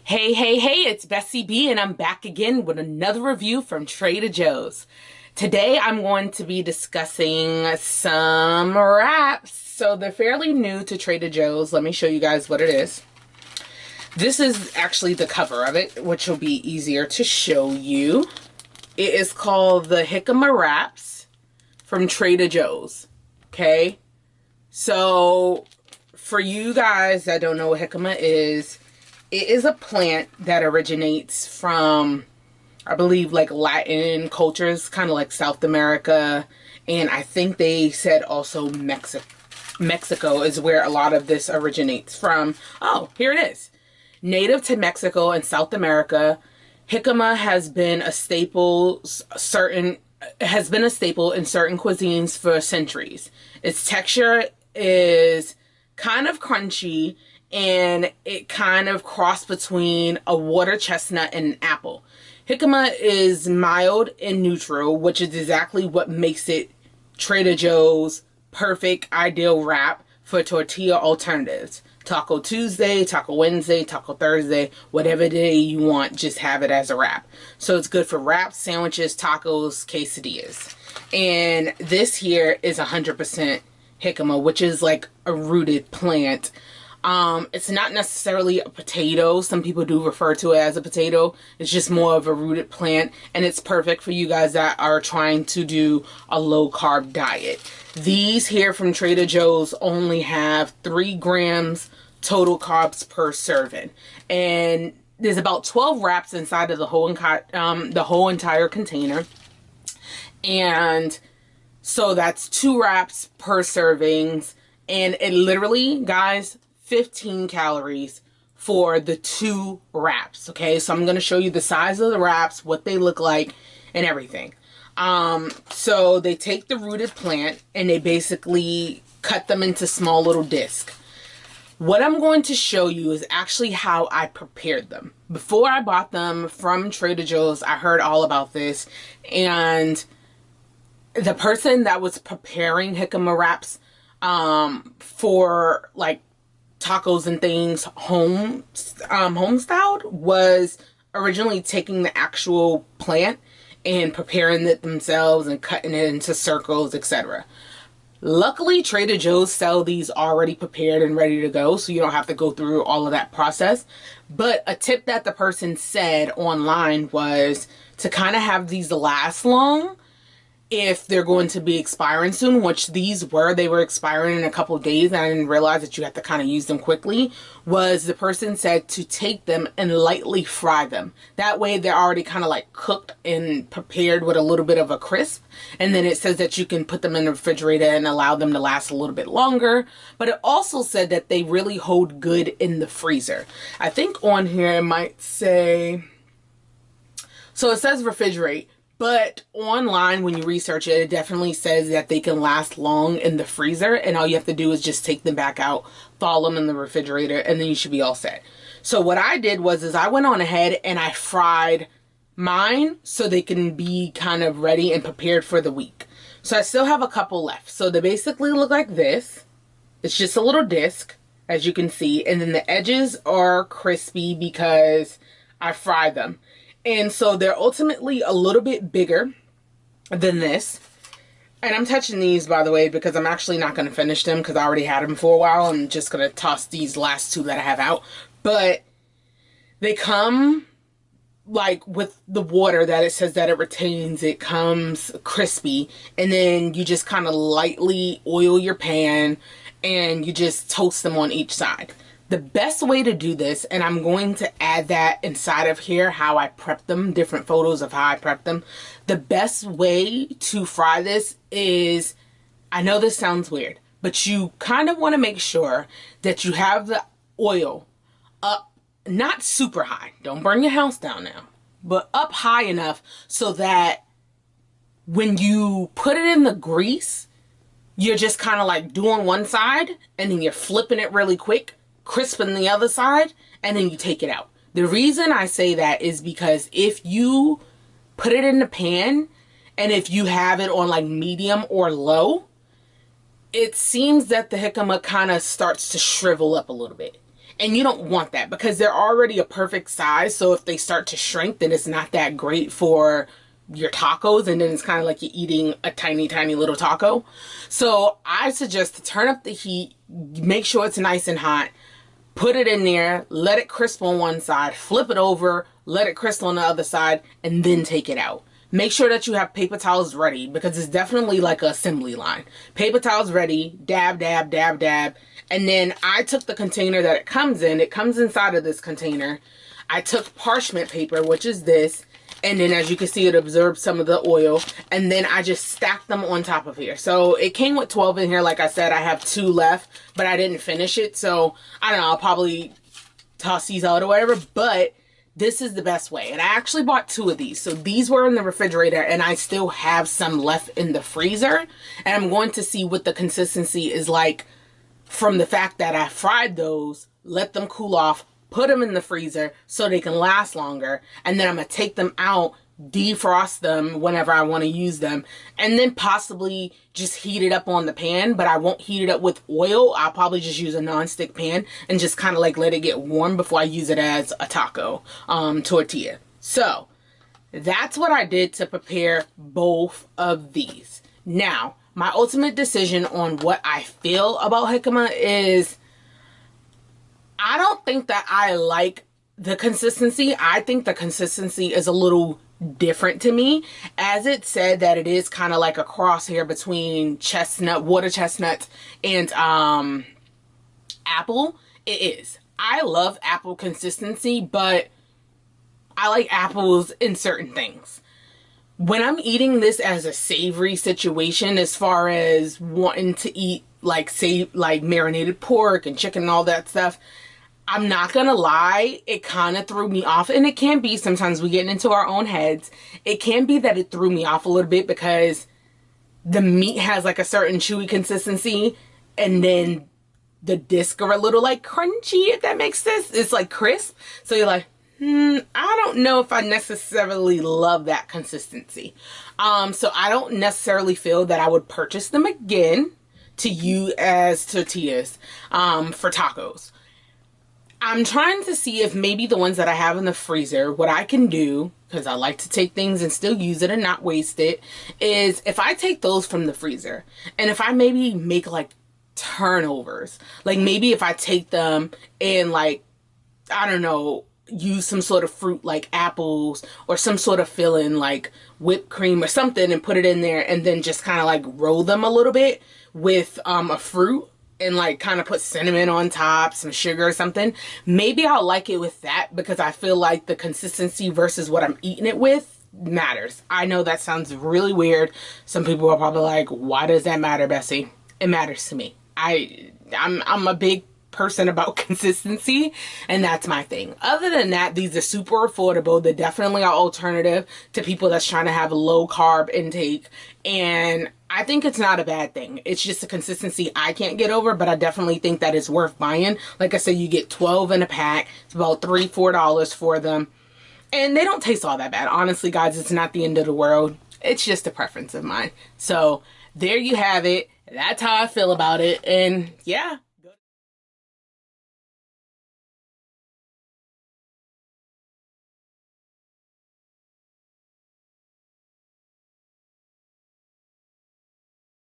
Hey, it's BessieLB and I'm back again with another review from TraderJoes. Today I'm going to be discussing some wraps. So they're fairly new to TraderJoes. Let me show you guys what it is. This is actually the cover of it, which will be easier to show you. It is called the Jicama wraps from TraderJoes. Okay? So for you guys that don't know what jicama is, it is a plant that originates from, I believe, like Latin cultures, kind of like South America. And I think they said also Mexico is where a lot of this originates from. Oh, here it is. Native to Mexico and South America, jicama has been a staple in certain cuisines for centuries. Its texture is kind of crunchy, and it kind of crossed between a water chestnut and an apple. Jicama is mild and neutral, which is exactly what makes it Trader Joe's perfect ideal wrap for tortilla alternatives. Taco Tuesday, Taco Wednesday, Taco Thursday, whatever day you want, just have it as a wrap. So it's good for wraps, sandwiches, tacos, quesadillas. And this here is 100% jicama, which is like a rooted plant. It's not necessarily a potato. Some people do refer to it as a potato. It's just more of a rooted plant, and it's perfect for you guys that are trying to do a low carb diet. These here from Trader Joe's only have 3 grams total carbs per serving, and there's about 12 wraps inside of the whole entire container. And so that's 2 wraps per servings, and it literally, guys, 15 calories for the 2 wraps. Okay, so I'm going to show you the size of the wraps, what they look like, and everything. So they take the rooted plant and they basically cut them into small little discs. What I'm going to show you is actually how I prepared them. Before I bought them from Trader Joe's, I heard all about this, and the person that was preparing jicama wraps for like tacos and things home styled was originally taking the actual plant and preparing it themselves and cutting it into circles, etc. Luckily, Trader Joe's sell these already prepared and ready to go, so you don't have to go through all of that process. But a tip that the person said online was to kind of have these last long if they're going to be expiring soon, which these were. They were expiring in a couple of days, and I didn't realize that you have to kind of use them quickly. Was the person said to take them and lightly fry them. That way they're already kind of like cooked and prepared with a little bit of a crisp. And then it says that you can put them in the refrigerator and allow them to last a little bit longer. But it also said that they really hold good in the freezer. I think on here it might say, so it says refrigerate. But online, when you research it, it definitely says that they can last long in the freezer, and all you have to do is just take them back out, thaw them in the refrigerator, and then you should be all set. So what I did was I went on ahead and I fried mine so they can be kind of ready and prepared for the week. So I still have a couple left. So they basically look like this. It's just a little disc, as you can see, and then the edges are crispy because I fried them. And so they're ultimately a little bit bigger than this. And I'm touching these, by the way, because I'm actually not going to finish them because I already had them for a while. I'm just going to toss these last 2 that I have out. But they come like with the water that it says that it retains. It comes crispy. And then you just kind of lightly oil your pan and you just toast them on each side. The best way to do this, and I'm going to add that inside of here, how I prep them, different photos of how I prep them. The best way to fry this is, I know this sounds weird, but you kind of want to make sure that you have the oil up, not super high. Don't burn your house down now, but up high enough so that when you put it in the grease, you're just kind of like doing one side and then you're flipping it really quick, crisping the other side, and then you take it out. The reason I say that is because if you put it in the pan and if you have it on like medium or low, it seems that the jicama kind of starts to shrivel up a little bit. And you don't want that because they're already a perfect size. So if they start to shrink, then it's not that great for your tacos, and then it's kind of like you're eating a tiny, tiny little taco. So I suggest to turn up the heat, make sure it's nice and hot, put it in there, let it crisp on one side, flip it over, let it crisp on the other side, and then take it out. Make sure that you have paper towels ready because it's definitely like an assembly line. Paper towels ready, dab, dab, dab, dab. And then I took the container that it comes inside of this container. I took parchment paper, which is this, and then as you can see, it absorbs some of the oil, and then I just stacked them on top of here. So it came with 12 in here. Like I said, I have 2 left, but I didn't finish it. So I don't know, I'll probably toss these out or whatever, but this is the best way. And I actually bought 2 of these. So these were in the refrigerator and I still have some left in the freezer. And I'm going to see what the consistency is like from the fact that I fried those, let them cool off, put them in the freezer so they can last longer. And then I'm going to take them out, defrost them whenever I want to use them, and then possibly just heat it up on the pan. But I won't heat it up with oil. I'll probably just use a non-stick pan and just kind of like let it get warm before I use it as a taco tortilla. So that's what I did to prepare both of these. Now, my ultimate decision on what I feel about jicama is I don't think that I like the consistency. I think the consistency is a little different to me. As it said that it is kind of like a crosshair between water chestnuts and apple. It is. I love apple consistency, but I like apples in certain things. When I'm eating this as a savory situation, as far as wanting to eat like marinated pork and chicken and all that stuff, I'm not gonna lie, it kind of threw me off. And it can be, sometimes we get into our own heads, it can be that it threw me off a little bit because the meat has like a certain chewy consistency, and then the discs are a little like crunchy, if that makes sense. It's like crisp. So you're like, I don't know if I necessarily love that consistency. So I don't necessarily feel that I would purchase them again to use as tortillas for tacos. I'm trying to see if maybe the ones that I have in the freezer, what I can do, because I like to take things and still use it and not waste it, is if I take those from the freezer and if I maybe make like turnovers, like maybe if I take them and like, I don't know, use some sort of fruit like apples or some sort of filling like whipped cream or something and put it in there, and then just kind of like roll them a little bit with a fruit and like kind of put cinnamon on top, some sugar or something. Maybe I'll like it with that because I feel like the consistency versus what I'm eating it with matters. I know that sounds really weird. Some people are probably like, why does that matter, Bessie? It matters to me. I'm a big person about consistency, and that's my thing. Other than that, these are super affordable. They definitely are alternative to people that's trying to have a low carb intake, and I think it's not a bad thing. It's just a consistency I can't get over, but I definitely think that it's worth buying. Like I said, you get 12 in a pack. It's about $3, $4 for them, and they don't taste all that bad. Honestly, guys, it's not the end of the world. It's just a preference of mine. So there you have it. That's how I feel about it, and yeah.